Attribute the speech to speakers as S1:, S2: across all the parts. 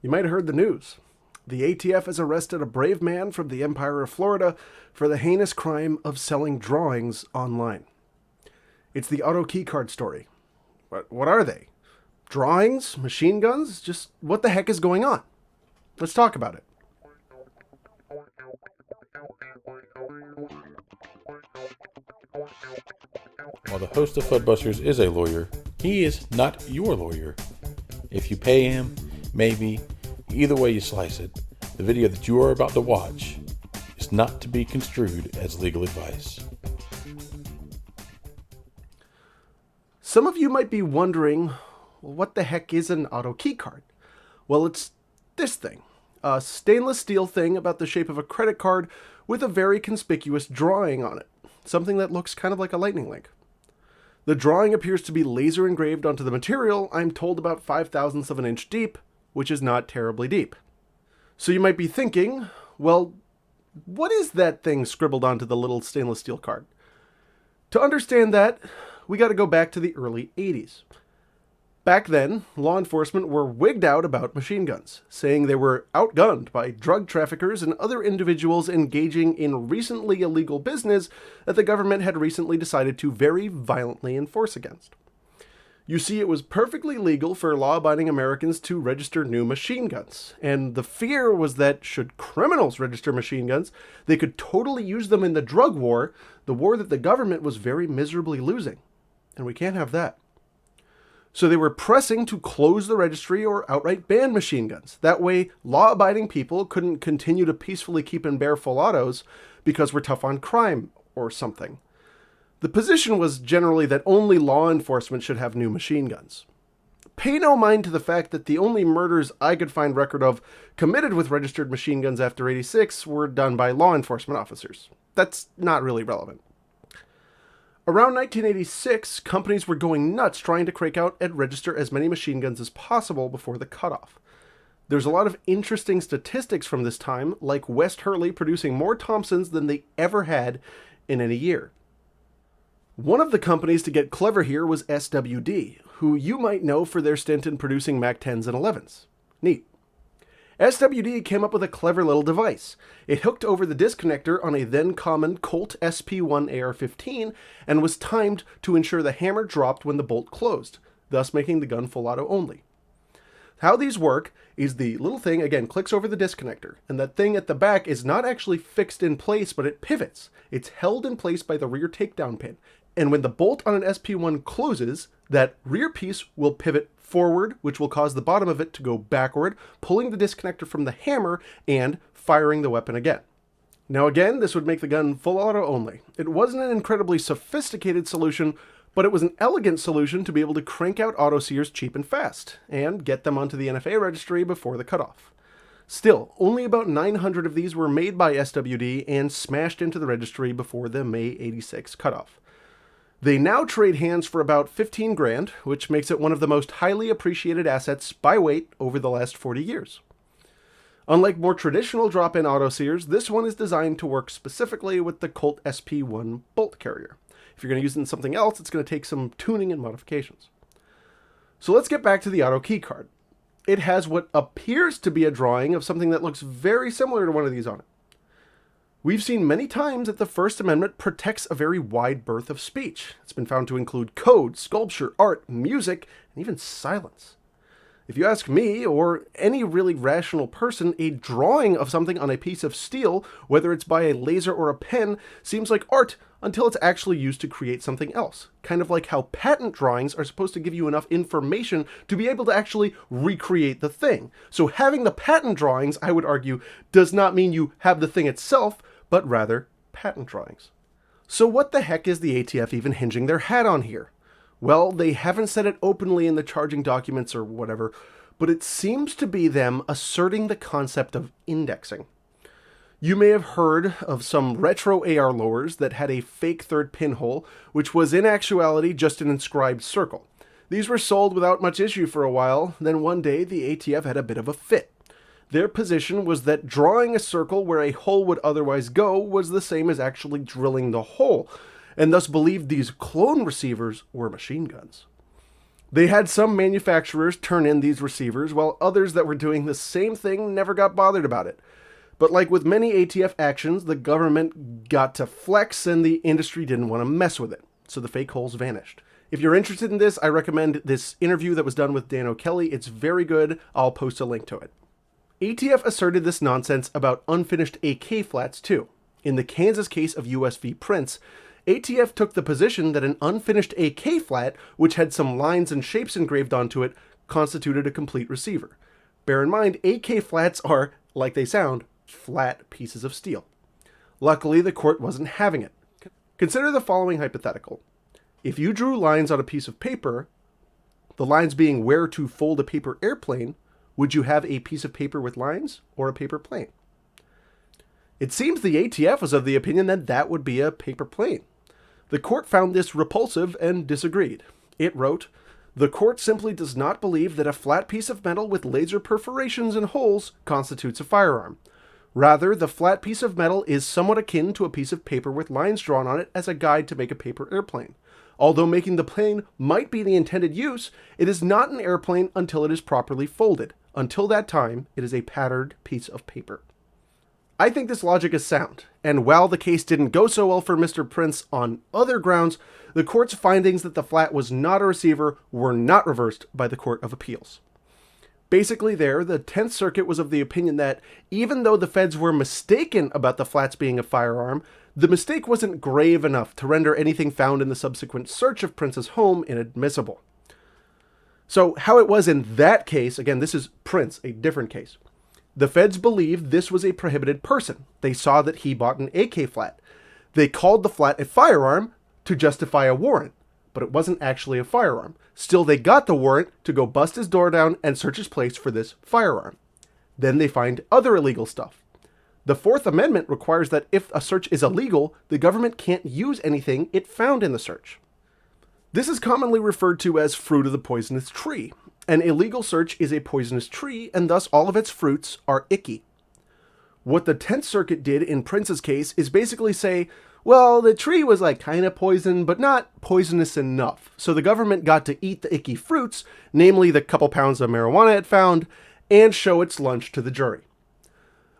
S1: You might have heard the news. The ATF has arrested a brave man from the Empire of Florida for the heinous crime of selling drawings online. It's the autokeycard story. What are they? Drawings? Machine guns? Just what the heck is going on? Let's talk about it.
S2: While the host of Fuddbusters is a lawyer, he is not your lawyer. If you pay him, maybe, either way you slice it, the video that you are about to watch is not to be construed as legal advice.
S1: Some of you might be wondering, well, what the heck is an autokeycard? Well, it's this thing. A stainless steel thing about the shape of a credit card with a very conspicuous drawing on it. Something that looks kind of like a lightning link. The drawing appears to be laser engraved onto the material, I'm told about 5/1000ths of an inch deep, which is not terribly deep. So you might be thinking, well, what is that thing scribbled onto the little stainless steel card? To understand that, we got to go back to the early 80s. Back then, law enforcement were wigged out about machine guns, saying they were outgunned by drug traffickers and other individuals engaging in recently illegal business that the government had recently decided to very violently enforce against. You see, it was perfectly legal for law-abiding Americans to register new machine guns, and the fear was that should criminals register machine guns, they could totally use them in the drug war, the war that the government was very miserably losing. And we can't have that. So they were pressing to close the registry or outright ban machine guns. That way, law-abiding people couldn't continue to peacefully keep and bear full autos because we're tough on crime or something. The position was generally that only law enforcement should have new machine guns. Pay no mind to the fact that the only murders I could find record of committed with registered machine guns after '86 were done by law enforcement officers. That's not really relevant. Around 1986, companies were going nuts trying to crank out and register as many machine guns as possible before the cutoff. There's a lot of interesting statistics from this time, like West Hurley producing more Thompsons than they ever had in any year. One of the companies to get clever here was SWD, who you might know for their stint in producing Mac 10s and 11s. Neat. SWD came up with a clever little device. It hooked over the disconnector on a then common Colt SP1 AR-15 and was timed to ensure the hammer dropped when the bolt closed, thus making the gun full auto only. How these work is the little thing, again, clicks over the disconnector, and that thing at the back is not actually fixed in place, but it pivots. It's held in place by the rear takedown pin, and when the bolt on an SP1 closes, that rear piece will pivot forward, which will cause the bottom of it to go backward, pulling the disconnector from the hammer and firing the weapon again. Now again, this would make the gun full auto only. It wasn't an incredibly sophisticated solution, but it was an elegant solution to be able to crank out autoseers cheap and fast, and get them onto the NFA registry before the cutoff. Still, only about 900 of these were made by SWD and smashed into the registry before the May '86 cutoff. They now trade hands for about 15 grand, which makes it one of the most highly appreciated assets by weight over the last 40 years. Unlike more traditional drop-in autoseers, this one is designed to work specifically with the Colt SP1 bolt carrier. If you're going to use it in something else, it's going to take some tuning and modifications. So let's get back to the autokeycard. It has what appears to be a drawing of something that looks very similar to one of these on it. We've seen many times that the First Amendment protects a very wide berth of speech. It's been found to include code, sculpture, art, music, and even silence. If you ask me, or any really rational person, a drawing of something on a piece of steel, whether it's by a laser or a pen, seems like art until it's actually used to create something else. Kind of like how patent drawings are supposed to give you enough information to be able to actually recreate the thing. So having the patent drawings, I would argue, does not mean you have the thing itself, but rather patent drawings. So what the heck is the ATF even hinging their hat on here? Well, they haven't said it openly in the charging documents or whatever, but it seems to be them asserting the concept of indexing. You may have heard of some retro AR lowers that had a fake third pinhole, which was in actuality just an inscribed circle. These were sold without much issue for a while, then one day the ATF had a bit of a fit. Their position was that drawing a circle where a hole would otherwise go was the same as actually drilling the hole, and thus believed these clone receivers were machine guns. They had some manufacturers turn in these receivers, while others that were doing the same thing never got bothered about it. But like with many ATF actions, the government got to flex and the industry didn't want to mess with it, so the fake holes vanished. If you're interested in this, I recommend this interview that was done with Dan O'Kelly. It's very good. I'll post a link to it. ATF asserted this nonsense about unfinished AK flats too. In the Kansas case of US v. Prince, ATF took the position that an unfinished AK flat, which had some lines and shapes engraved onto it, constituted a complete receiver. Bear in mind, AK flats are, like they sound, flat pieces of steel. Luckily, the court wasn't having it. Consider the following hypothetical. If you drew lines on a piece of paper, the lines being where to fold a paper airplane, would you have a piece of paper with lines or a paper plane? It seems the ATF was of the opinion that that would be a paper plane. The court found this repulsive and disagreed. It wrote, "The court simply does not believe that a flat piece of metal with laser perforations and holes constitutes a firearm. Rather, the flat piece of metal is somewhat akin to a piece of paper with lines drawn on it as a guide to make a paper airplane. Although making the plane might be the intended use, it is not an airplane until it is properly folded. Until that time, it is a patterned piece of paper." I think this logic is sound, and while the case didn't go so well for Mr. Prince on other grounds, the court's findings that the flat was not a receiver were not reversed by the Court of Appeals. Basically there, the 10th Circuit was of the opinion that even though the feds were mistaken about the flats being a firearm, the mistake wasn't grave enough to render anything found in the subsequent search of Prince's home inadmissible. So how it was in that case, again, this is Prince, a different case. The feds believed this was a prohibited person. They saw that he bought an AK flat. They called the flat a firearm to justify a warrant, but it wasn't actually a firearm. Still, they got the warrant to go bust his door down and search his place for this firearm. Then they find other illegal stuff. The Fourth Amendment requires that if a search is illegal, the government can't use anything it found in the search. This is commonly referred to as fruit of the poisonous tree. An illegal search is a poisonous tree, and thus all of its fruits are icky. What the 10th Circuit did in Prince's case is basically say, well, the tree was like kind of poison, but not poisonous enough. So the government got to eat the icky fruits, namely the couple pounds of marijuana it found, and show its lunch to the jury.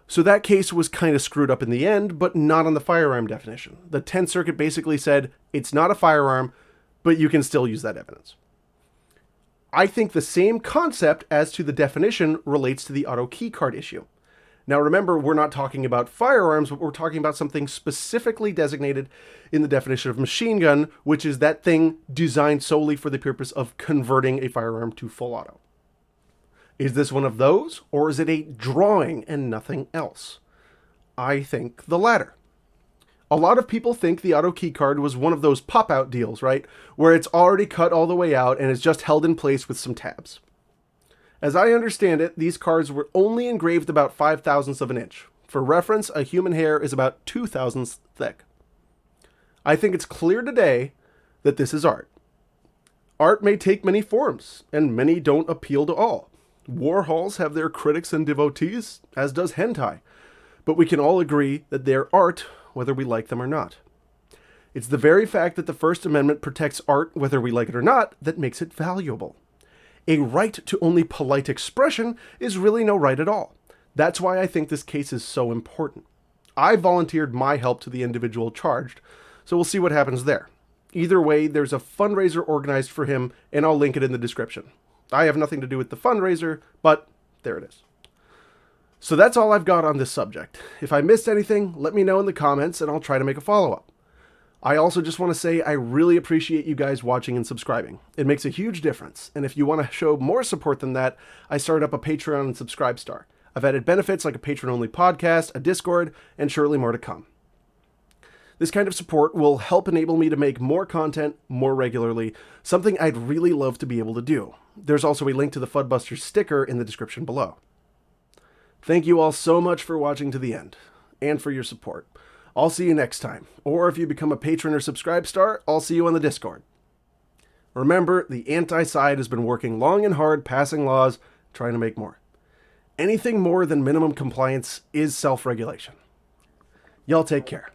S1: So that case was kind of screwed up in the end, but not on the firearm definition. The 10th Circuit basically said, it's not a firearm, but you can still use that evidence. I think the same concept as to the definition relates to the auto keycard issue. Now remember, we're not talking about firearms, but we're talking about something specifically designated in the definition of machine gun, which is that thing designed solely for the purpose of converting a firearm to full auto. Is this one of those, or is it a drawing and nothing else? I think the latter. A lot of people think the auto keycard was one of those pop-out deals, right? Where it's already cut all the way out and is just held in place with some tabs. As I understand it, these cards were only engraved about 5/1000ths of an inch. For reference, a human hair is about 2/1000ths thick. I think it's clear today that this is art. Art may take many forms, and many don't appeal to all. Warhols have their critics and devotees, as does hentai. But we can all agree that they're art, whether we like them or not. It's the very fact that the First Amendment protects art, whether we like it or not, that makes it valuable. A right to only polite expression is really no right at all. That's why I think this case is so important. I volunteered my help to the individual charged, so we'll see what happens there. Either way, there's a fundraiser organized for him, and I'll link it in the description. I have nothing to do with the fundraiser, but there it is. So that's all I've got on this subject. If I missed anything, let me know in the comments and I'll try to make a follow-up. I also just want to say I really appreciate you guys watching and subscribing. It makes a huge difference. And if you want to show more support than that, I started up a Patreon and Subscribestar. I've added benefits like a patron-only podcast, a Discord, and surely more to come. This kind of support will help enable me to make more content more regularly, something I'd really love to be able to do. There's also a link to the Fuddbusters sticker in the description below. Thank you all so much for watching to the end, and for your support. I'll see you next time, or if you become a patron or Subscribestar, I'll see you on the Discord. Remember, the anti-side has been working long and hard passing laws, trying to make more. Anything more than minimum compliance is self-regulation. Y'all take care.